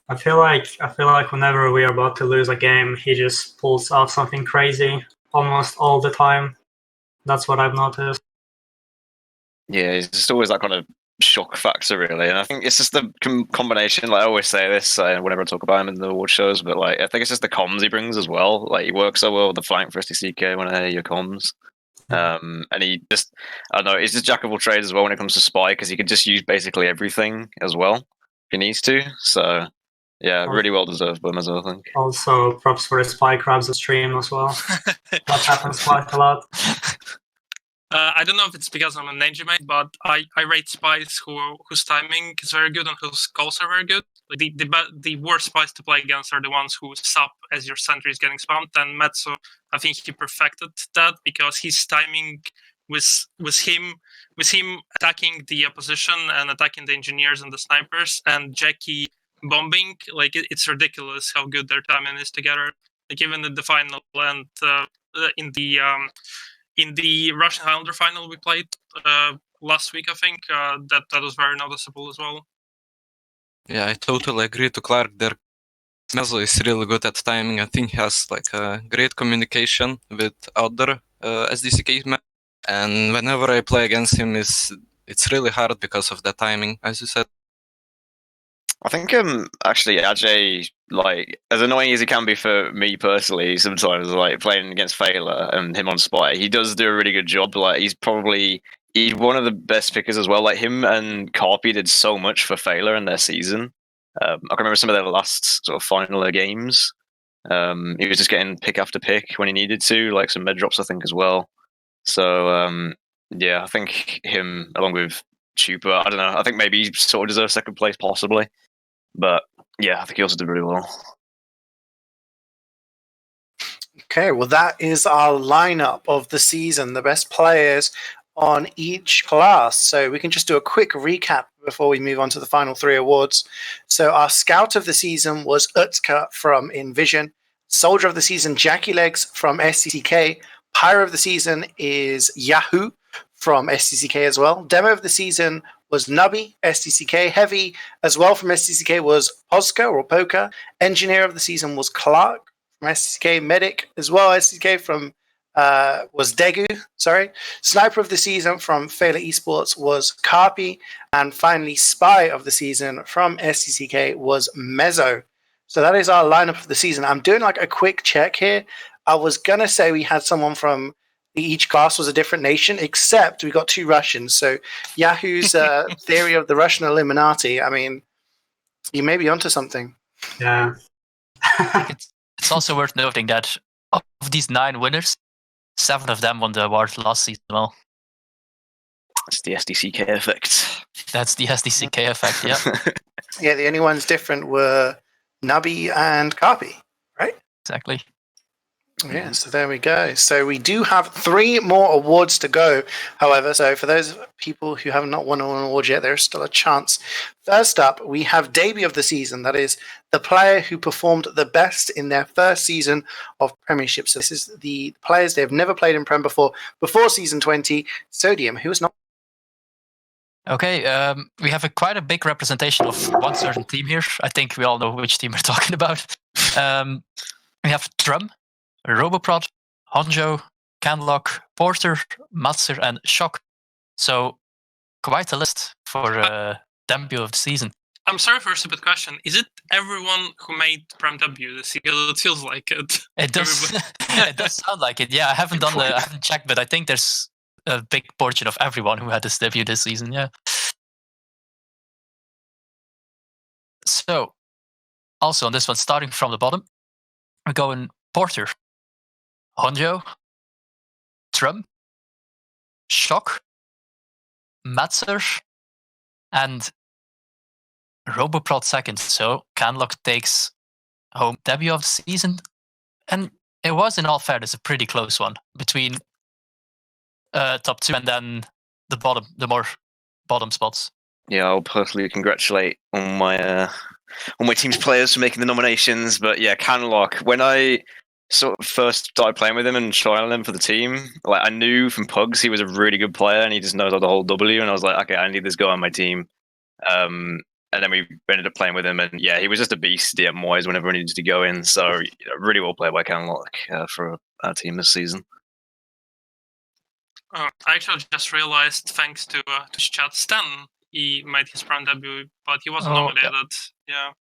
I feel like whenever we are about to lose a game, he just pulls off something crazy almost all the time. That's what I've noticed. Yeah, it's just always that kind of shock factor, really. And I think it's just the combination. Like I always say this whenever I talk about him in the award shows, but like I think it's just the comms he brings as well. Like he works so well with the flank for STCK when I hear your comms. And he just, I don't know, he's just jack of all trades as well when it comes to Spy, because he can just use basically everything as well if he needs to. So Yeah, really well deserved by myself, I think. Also, props for the Spy Crabs stream as well. That happens quite a lot. I don't know if it's because I'm an engine mate, but I rate spies whose timing is very good and whose calls are very good. Like the worst spies to play against are the ones who sup as your sentry is getting spammed. And Metso, I think he perfected that because his timing was him attacking the opposition and attacking the engineers and the snipers, and Jackie bombing. Like it's ridiculous how good their timing is together. Like even in the final and in the Russian Highlander final we played last week, I think that was very noticeable as well. Yeah, I totally agree to Clark. Their Mezzo is really good at timing. I think he has like a great communication with other SDCK men. And whenever I play against him, it's really hard because of the timing, as you said. I think actually AJ, like, as annoying as he can be for me personally, sometimes like playing against Failer and him on Spy, he does do a really good job. Like he's one of the best pickers as well. Like him and Carpy did so much for Failer in their season. I can remember some of their last sort of final games. He was just getting pick after pick when he needed to, like some med drops I think as well. So yeah, I think him along with Chupa, I don't know. I think maybe he sort of deserves second place possibly. But yeah, I think he also did really well. Okay, well, that is our lineup of the season, the best players on each class. So we can just do a quick recap before we move on to the final 3 awards. So our Scout of the season was Utka from Envision. Soldier of the season, Jackie Legs from SCCK. Pyro of the season is Yahoo from SCCK as well. Demo of the season was Nubby, SDCK. Heavy as well from SDCK was Posca or Poker. Engineer of the season was Clark from SDCK. Medic as well, SDCK from was Degu, sorry. Sniper of the season from Failure Esports was Carpy. And finally, Spy of the season from SDCK was Mezzo. So that is our lineup for the season. I'm doing like a quick check here. I was going to say we had someone from each class was a different nation, except we got 2 Russians. So Yahoo's theory of the Russian Illuminati, I mean, you may be onto something. Yeah. It's also worth noting that of these 9 winners, 7 of them won the award last season as well. It's the SDCK effect. That's the SDCK effect, yeah. Yeah, the only ones different were Nubby and Carpy, right? Exactly. Yeah, so there we go. So we do have 3 more awards to go, however. So for those people who have not won an award yet, there's still a chance. First up, we have Debut of the season. That is the player who performed the best in their first season of Premiership. So this is the players they have never played in Prem before season 20. Sodium, who is not? Okay, we have quite a big representation of one certain team here. I think we all know which team we're talking about. We have Trum, Roboprod, Honjo, Canlock, Porter, Matzer, and Shock. So, quite a list for debut of the season. I'm sorry for a stupid question. Is it everyone who made Prem debut this year? It feels like it. It does. It does sound like it. Yeah, I haven't checked, but I think there's a big portion of everyone who had this debut this season. Yeah. So, also on this one, starting from the bottom, we're going Porter, Honjo, Trum, Shock, Matzer, and Roboprod second. So Canlock takes home debut of the season. And it was, in all fairness, a pretty close one between top 2 and then the more bottom spots. Yeah, I'll personally congratulate all my team's players for making the nominations. But yeah, Canlock, when I sort of first started playing with him and trialing him for the team, like I knew from Pugs he was a really good player and he just knows how to hold W, and I was like, okay, I need this guy on my team. And then we ended up playing with him, and yeah, he was just a beast DM-wise whenever he needed to go in. So really well played by Canlock for our team this season. I actually just realized, thanks to chat, Stan, he made his Prem debut, but he wasn't nominated. Yeah.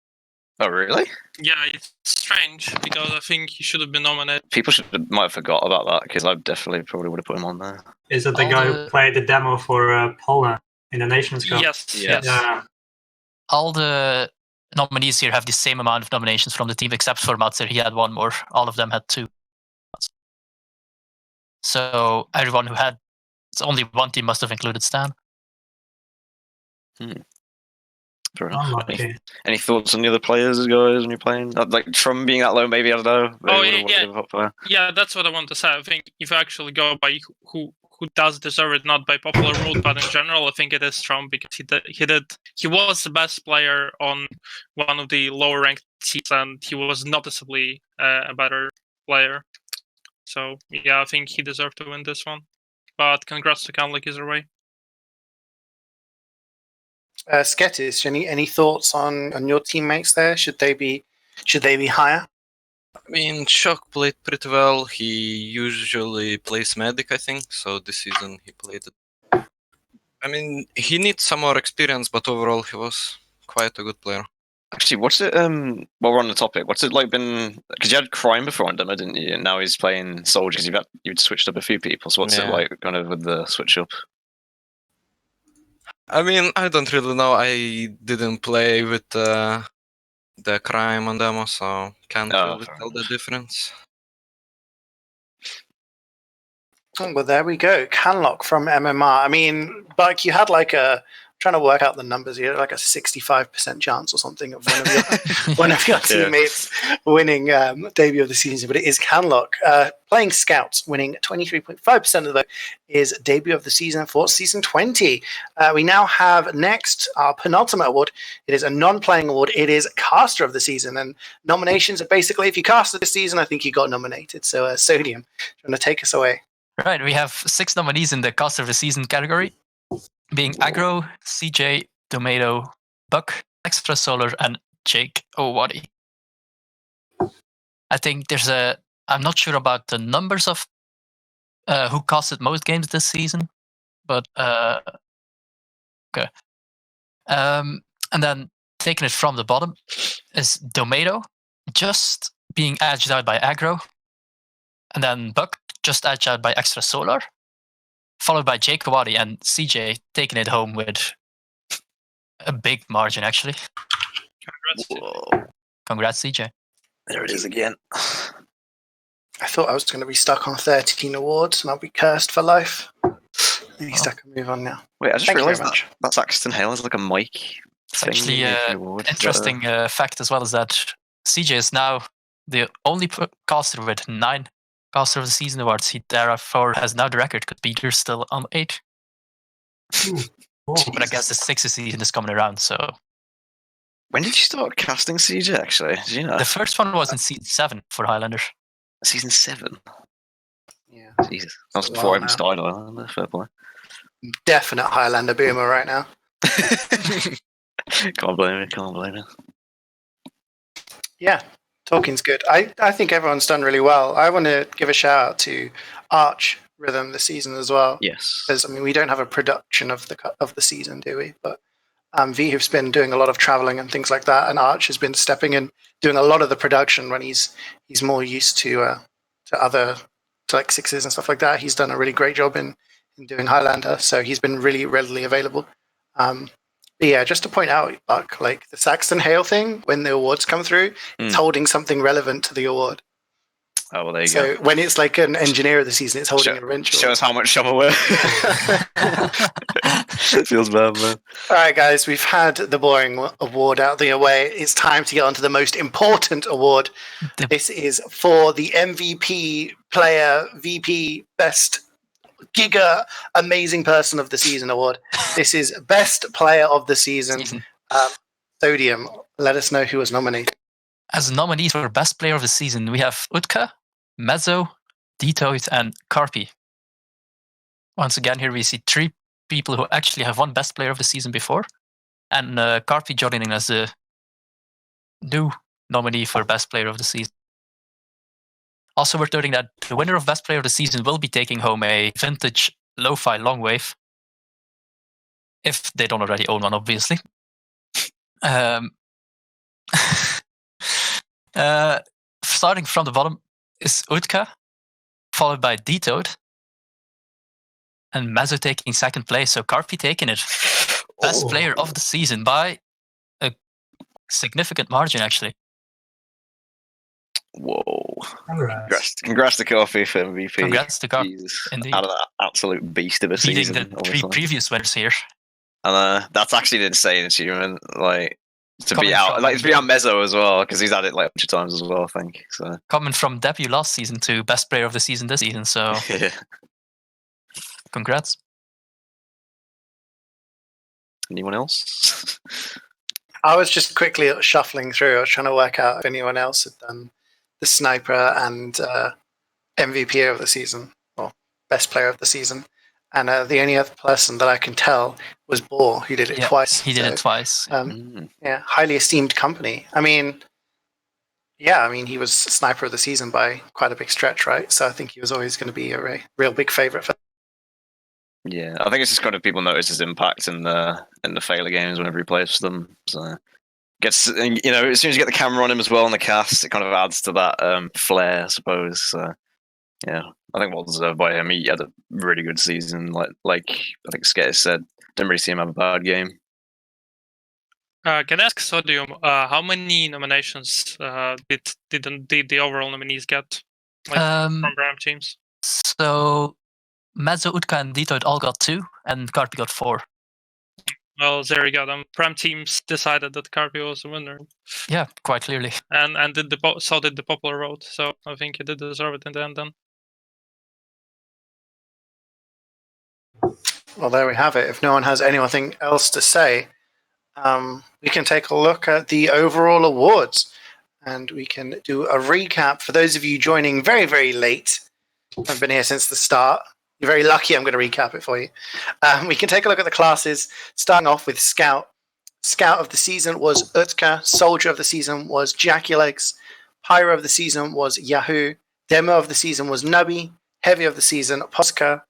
Oh, really? Yeah, it's strange because I think he should have been nominated. People might have forgot about that because I definitely probably would have put him on there. Is it the guy who played the demo for Poland in the Nations Cup? Yes. Yeah. All the nominees here have the same amount of nominations from the team, except for Matzer. He had one more. All of them had 2. So everyone who had only one team must have included Stan. Fair enough. Unlucky. Any thoughts on the other players, guys, when you're playing? Like Trum being that low, maybe, I don't know. Oh, Maybe yeah. Yeah, that's what I want to say. I think if you actually go by who does deserve it, not by popular vote, but in general, I think it is Trump, because he was the best player on one of the lower ranked teams, and he was noticeably a better player. So yeah, I think he deserved to win this one. But congrats to Canlik either way. Sketis, any thoughts on your teammates there? Should they be higher? I mean, Shock played pretty well. He usually plays medic, I think. So this season he played it. I mean, he needs some more experience, but overall he was quite a good player. Actually, what's it? While we're on the topic, what's it like been? Because you had Crime before on Demo, didn't you? And now he's playing Soldiers. You'd switched up a few people. So what's it like, kind of, with the switch up? I mean, I don't really know. I didn't play with the Crime on Demo, so can't really tell the difference. Oh, well, there we go. Canlock from MMR. I mean, Buck, you had trying to work out the numbers. You had like a 65% chance or something of one of your teammates winning debut of the season, but it is Canlock. Playing Scouts, winning 23.5% of the vote, is debut of the season for season 20. We now have next our penultimate award. It is a non-playing award. It is Caster of the season, and nominations are basically, if you casted this season, I think you got nominated. So Sodium, do you want to take us away? Right, we have 6 nominees in the Caster of the season category, being Aggro, CeeJaey, Tomato, Buck, Extra Solar, and Jake Owadi. I think I'm not sure about the numbers of who casted most games this season, but okay. And then taking it from the bottom is Tomato, just being edged out by Aggro, and then Buck, just edged out by Extra Solar, followed by Jake Owadi and CeeJaey taking it home with a big margin, actually. Congrats, CeeJaey. There it is again. I thought I was going to be stuck on 13 awards and I'll be cursed for life. At least I can move on now. Wait, I just realised that Saxton Hale is like a mic. It's actually an interesting fact as well, is that CeeJaey is now the only caster with 9 Caster of the Season awards. He therefore has now the record, because Peter's still on 8. But I guess the 6th season is coming around, so... When did you start casting CeeJaey, actually? Did you know? The first one was in season 7 for Highlander. Season 7? Yeah. Jesus. That was before I even started Highlander, fair play. Definite Highlander boomer right now. Can't blame me. Yeah, talking's good. I think everyone's done really well. I want to give a shout out to Arch Rhythm this season as well. Yes. Because, I mean, we don't have a production of the season, do we? But Wiethoofd's been doing a lot of traveling and things like that, and Arch has been stepping in, doing a lot of the production when he's more used to like 6s and stuff like that. He's done a really great job in doing Highlander, so he's been really readily available. But yeah, just to point out, Buck, like the Saxton Hale thing, when the awards come through, it's holding something relevant to the award. Oh, well, there you go. So when it's like an engineer of the season, it's holding a wrench. Shows how much I'm aware. It feels bad, man. All right, guys, we've had the boring award out the way. It's time to get on to the most important award. This is for the MVP player, VP, best Giga Amazing Person of the Season award. This is Best Player of the Season. Sodium, let us know who was nominated. As nominees for Best Player of the Season, we have Utka, Mezzo, Wiethoofd, and Carpi. Once again, here we see 3 people who actually have won Best Player of the Season before, and Carpi joining as the new nominee for Best Player of the Season. Also worth noting that the winner of Best Player of the Season will be taking home a vintage lo-fi long wave, if they don't already own one, obviously. Starting from the bottom is Utka, followed by Wiethoofd, and Mezzo taking 2nd place, so Carpi taking it. Best Player of the Season by a significant margin, actually. Whoa. Congrats. Congrats to Coffee for MVP. Congrats to Coffee, Jesus. indeed. Out of that absolute beast of a Beating season. the all 3 time. previous winners here. And that's actually an insane achievement. Like to Coming be out, from- like to be out Mezzo as well, because he's had it like a bunch of times as well. I think so. Coming from debut last season to best player of the season this season, so Yeah. congrats. Anyone else? I was just quickly shuffling through. I was trying to work out if anyone else had done the sniper and MVP of the season, or best player of the season. And the only other person that I can tell was Boar, who did it twice. He did it twice. Yeah, highly esteemed company. I mean, he was sniper of the season by quite a big stretch, right? So I think he was always going to be a real big favorite for. Yeah, I think it's just kind of people notice his impact in the failure games whenever he plays for them. So gets, as soon as you get the camera on him as well on the cast, it kind of adds to that flair, I suppose. So yeah, I think well deserved by him. He had a really good season. Like I think Sketis said, didn't really see him have a bad game. Can I ask Sodium, how many nominations did the overall nominees get? From Prem teams? So Mezzo, Utka, and Detoid all got 2, and Carpi got 4. Well, there you go. Prem teams decided that Carpi was the winner. Yeah, quite clearly. And did the popular vote. So I think he did deserve it in the end then. Well, there we have it. If no one has anything else to say, we can take a look at the overall awards, and we can do a recap for those of you joining very, very late. I've been here since the start. You're very lucky. I'm going to recap it for you. We can take a look at the classes, starting off with Scout. Scout of the season was Utka. Soldier of the season was Jackie Legs. Pyro of the season was Yahoo. Demo of the season was Nubby. Heavy of the season, Posca.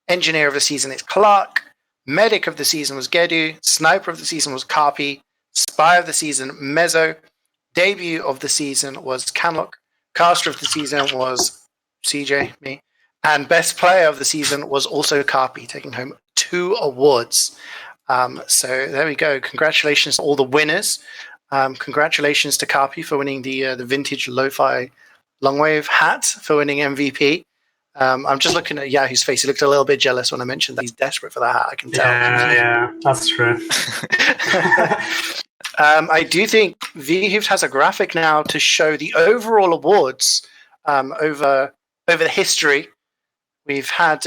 Engineer of the season is Clark. Medic of the season was Gedu. Sniper of the season was Carpi. Spy of the season, Mezzo. Debut of the season was Canlock. Caster of the season was CeeJaey, me. And best player of the season was also Carpi, taking home 2 awards. So there we go. Congratulations to all the winners. Congratulations to Carpi for winning the vintage lo-fi longwave hat, for winning MVP. I'm just looking at Yahoo's face. He looked a little bit jealous when I mentioned that he's desperate for that hat. I can tell. Yeah, that's true. I do think Wiethoofd has a graphic now to show the overall awards over the history. We've had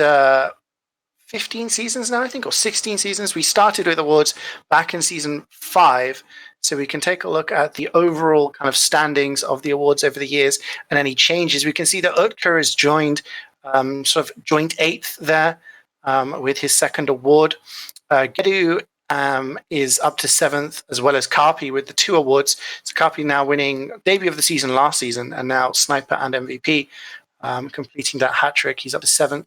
15 seasons now, I think, or 16 seasons. We started with awards back in season 5. So we can take a look at the overall kind of standings of the awards over the years and any changes. We can see that Utka has joined sort of joint 8th there with his 2nd award. Gedu is up to 7th, as well as Carpi with the 2 awards. So Carpi now winning debut of the season last season, and now Sniper and MVP, completing that hat trick. He's up to 7th.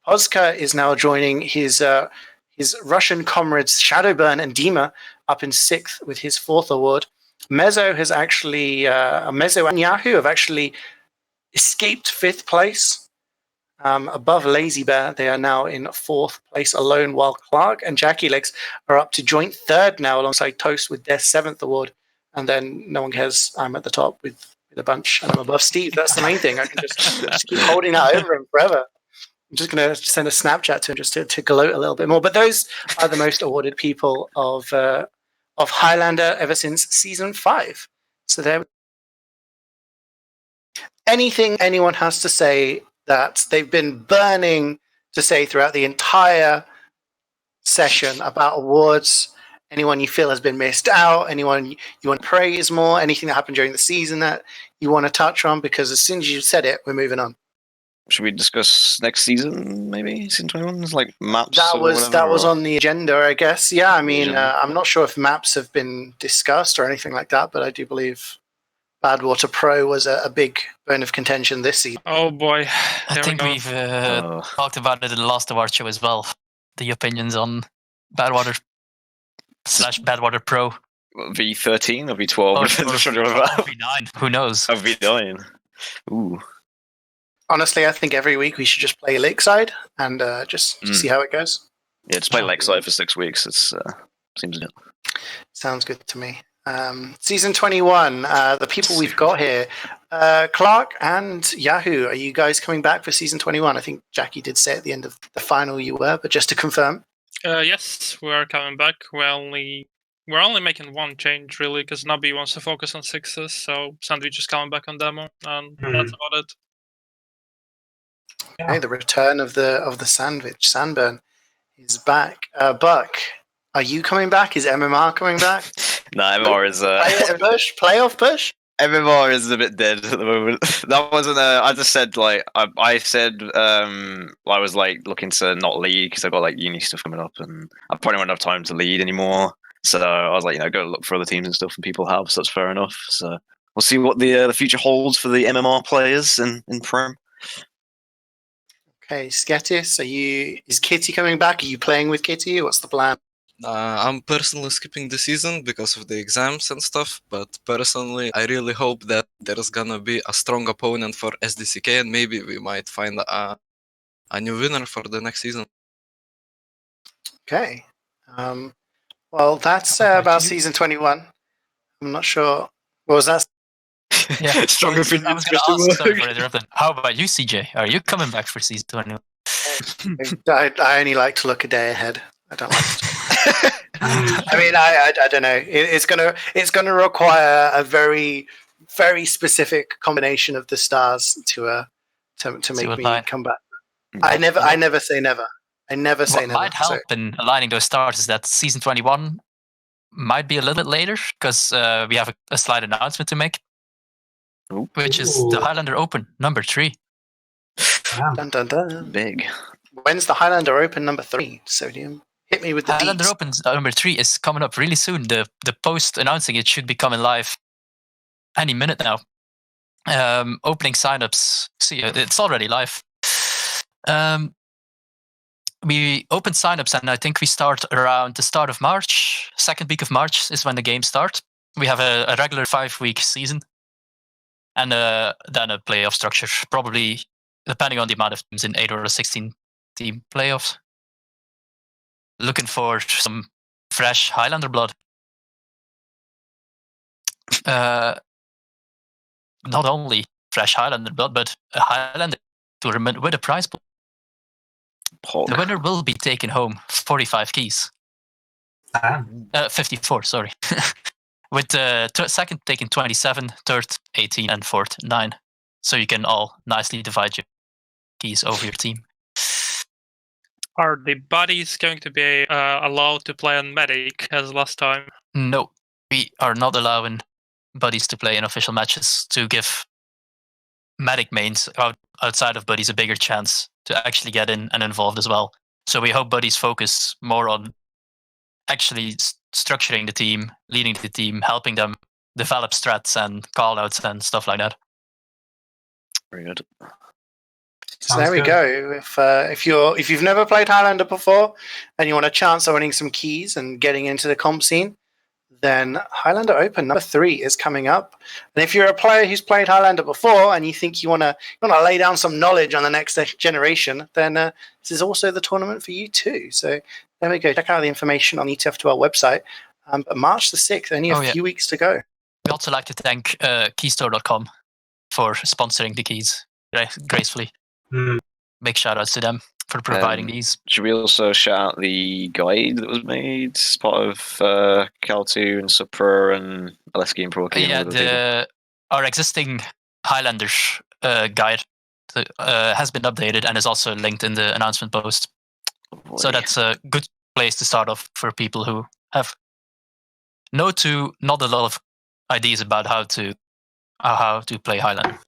Pozka is now joining his Russian comrades Shadowburn and Dima up in 6th with his 4th award. Mezzo has actually Mezzo and Yahoo have actually escaped 5th place. Above Lazy Bear, they are now in 4th place alone, while Clark and Jackie Legs are up to joint 3rd now, alongside Toast with their 7th award. And then No One Cares, I'm at the top with a bunch, and I'm above Steve. That's the main thing. I can just keep holding that over him forever. I'm just going to send a Snapchat to him just to gloat a little bit more. But those are the most awarded people of Highlander ever since season 5. So there. Anything anyone has to say that they've been burning to say throughout the entire session about awards? Anyone you feel has been missed out? Anyone you want to praise more? Anything that happened during the season that you want to touch on? Because as soon as you said it, we're moving on. Should we discuss next season, maybe season 21? Like maps. That was on the agenda, I guess. Yeah, I mean, I'm not sure if maps have been discussed or anything like that, but I do believe Badwater Pro was a big bone of contention this season. Oh boy, I think we've talked about it in the last award show as well. The opinions on Badwater / Badwater Pro. V13 or V12? Or V9. Who knows? Oh, V9. Ooh. Honestly, I think every week we should just play Lakeside and just see how it goes. Yeah, just play Lakeside for 6 weeks. It seems good. Sounds good to me. Season 21, the people we've got here, Clark and Yahoo, are you guys coming back for season 21? I think Jackie did say at the end of the final you were, but just to confirm. Yes, we are coming back. We're only making one change really, because Nubby wants to focus on sixes, so Sandwich is coming back on demo, and that's about it. Okay, the return of the sandwich, Sandburn, is back. Buck, are you coming back? Is MMR coming back? No, MMR is Playoff push? MMR is a bit dead at the moment. That wasn't I just said like I said I was like looking to not lead because I've got like uni stuff coming up and I probably won't have time to lead anymore. So I was like, go look for other teams and stuff and people have, so that's fair enough. So we'll see what the future holds for the MMR players in Prem. Okay, Sketis, is Kitty coming back? Are you playing with Kitty? What's the plan? I'm personally skipping the season because of the exams and stuff, but personally, I really hope that there's gonna be a strong opponent for SDCK and maybe we might find a new winner for the next season. Okay. Well, that's about season 21. I'm not sure. What was that? Yeah, Strong I was going to opinions. ask, sorry for interrupting. How about you, CeeJaey? Are you coming back for season 21? I only like to look a day ahead. I don't like to. I mean, I don't know. It's gonna require a very, very specific combination of the stars to make me come back. I never say never. I never say never. What might help in aligning those stars is that season 21 might be a little bit later because we have a slight announcement to make, which is the Highlander Open number 3. Dun, dun, dun. Big. When's the Highlander Open number 3? Sodium. Hit me with the Highlander deets. Open number 3 is coming up really soon. The post announcing it should be coming live any minute now. Opening signups. See, it's already live. We opened signups, and I think we start around the start of March. Second week of March is when the games start. We have a regular 5-week season, and then a playoff structure, probably depending on the amount of teams in 8 or 16 team playoffs. Looking for some fresh Highlander blood. Not only fresh Highlander blood, but a Highlander tournament with a prize pool. The winner will be taking home 45 keys. 54, sorry. With the second taking 27, third 18, and fourth 9. So you can all nicely divide your keys over your team. Are the buddies going to be allowed to play on Medic as last time? No, we are not allowing buddies to play in official matches to give Medic mains outside of buddies a bigger chance to actually get in and involved as well. So we hope buddies focus more on actually structuring the team, leading the team, helping them develop strats and callouts and stuff like that. Very good. So there we go. If you've never played Highlander before and you want a chance of winning some keys and getting into the comp scene, then Highlander Open number 3 is coming up. And if you're a player who's played Highlander before and you think you want to lay down some knowledge on the next generation, then this is also the tournament for you too. So there we go. Check out the information on ETF2L website. March the 6th, only a few weeks to go. We'd also like to thank keystore.com for sponsoring the keys gracefully. Big shout outs to them for providing these. Should we also shout out the guide that was made as part of Cal2 and Supra and Aleski and Pro? Yeah, our existing Highlander guide has been updated and is also linked in the announcement post. So that's a good place to start off for people who have not a lot of ideas about how to play Highlander.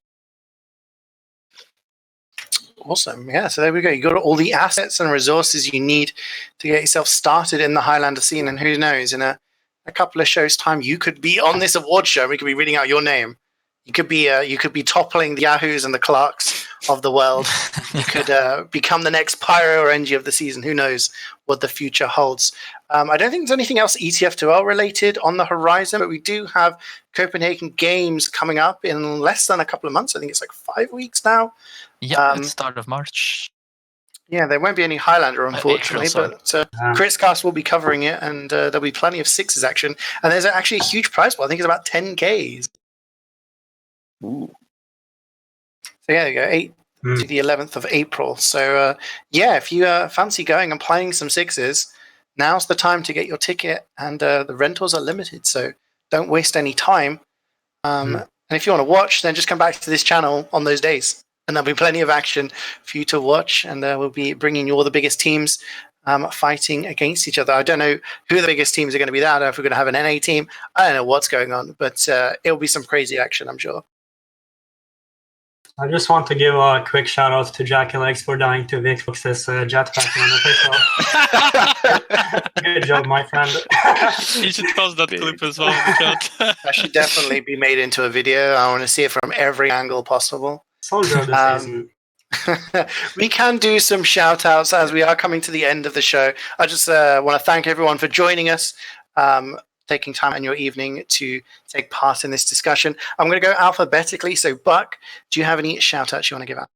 Awesome. Yeah, so there we go. You got all the assets and resources you need to get yourself started in the Highlander scene. And who knows, in a couple of shows' time, you could be on this award show. We could be reading out your name. You could be toppling the Yahoos and the Clarks of the world. You could become the next Pyro or NG of the season. Who knows what the future holds? I don't think there's anything else ETF2L related on the horizon, but we do have Copenhagen Games coming up in less than a couple of months. I think it's like 5 weeks now. Yeah, at the start of March. Yeah, there won't be any Highlander, unfortunately, April, but Critscast will be covering it, and there'll be plenty of sixes action. And there's actually a huge prize pool. I think it's about 10Ks. Ooh. So yeah, there you go, 8 to the 11th of April. So yeah, if you fancy going and playing some sixes, now's the time to get your ticket, and the rentals are limited, so don't waste any time. And if you want to watch, then just come back to this channel on those days, and there'll be plenty of action for you to watch, and we'll be bringing you all the biggest teams fighting against each other. I don't know who the biggest teams are going to be. That I don't know if we're going to have an NA team. I don't know what's going on, but it'll be some crazy action, I'm sure. I just want to give a quick shout out to Jackie Legs for dying to Wiethoofd's jetpack unofficial. Good job, my friend. You should post that clip as well in the chat. That should definitely be made into a video. I want to see it from every angle possible. Soldier of the season. We can do some shout outs as we are coming to the end of the show. I just want to thank everyone for joining us, taking time in your evening to take part in this discussion. I'm going to go alphabetically. So, Buck, do you have any shout outs you want to give out?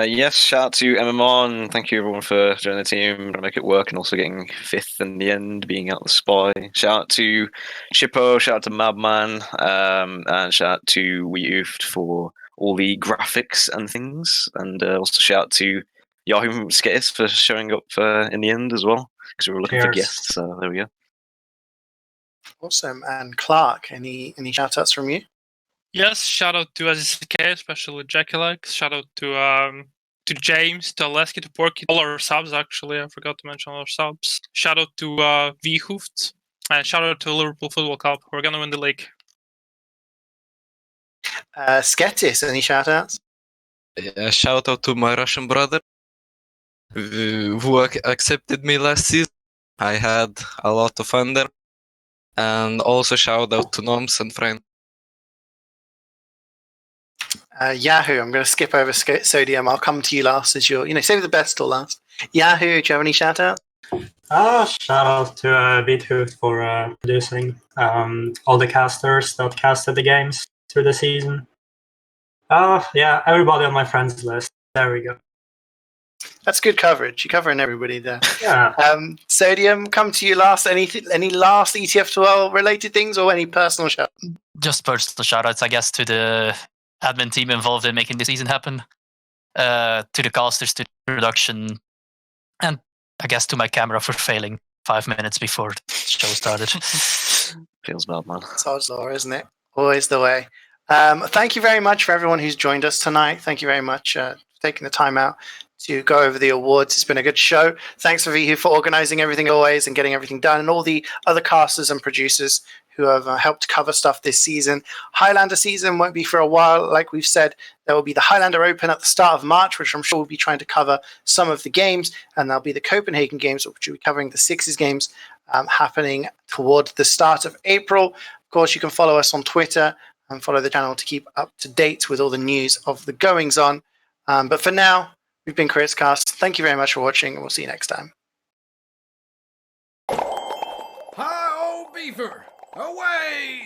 Yes, shout out to Demoman. Thank you everyone for joining the team, to make it work, and also getting 5th in the end, being out the spy. Shout out to Chippo, shout out to Madman, and shout out to Wiethoofd for all the graphics and things, and also shout out to Yahoo Sketis for showing up in the end as well, because we were looking for guests. So there we go. Awesome. And Clark, any shout outs from you? Yes, shout out to AZCK, especially Jackie Legs. Shout out to James, to Aleski, to Porky, all our subs actually. I forgot to mention all our subs. Shout out to Wiethoofd, and shout out to Liverpool Football Club. We're gonna win the league. Sketis, any shout outs? Shout out to my Russian brother who accepted me last season. I had a lot of fun there. And also shout out to Noms and friends. Yahoo, I'm going to skip over Sodium. I'll come to you last as your, save the best till last. Yahoo, do you have any shout out? Shout out to Wiethoofd for producing all the casters that casted the games through the season. Yeah, everybody on my friends list. There we go. That's good coverage. You're covering everybody there. Yeah. Sodium, come to you last. Any last ETF2L related things or any personal shout? Just personal shout outs, I guess, to the admin team involved in making the season happen, to the casters, to the production, and I guess to my camera for failing 5 minutes before the show started. Feels bad, man. It's odds law, isn't it? Always the way. Thank you very much for everyone who's joined us tonight. Thank you very much for taking the time out to go over the awards. It's been a good show. Thanks for Vihu for organizing everything always and getting everything done, and all the other casters and producers who have helped cover stuff this season. Highlander season won't be for a while. Like we've said, there will be the Highlander Open at the start of March, which I'm sure we'll be trying to cover some of the games, and there'll be the Copenhagen games, which will be covering the Sixes games happening toward the start of April. Of course, you can follow us on Twitter and follow the channel to keep up to date with all the news of the goings on. But for now, we've been Critscast. Thank you very much for watching, and we'll see you next time. Hi, old beaver! Away!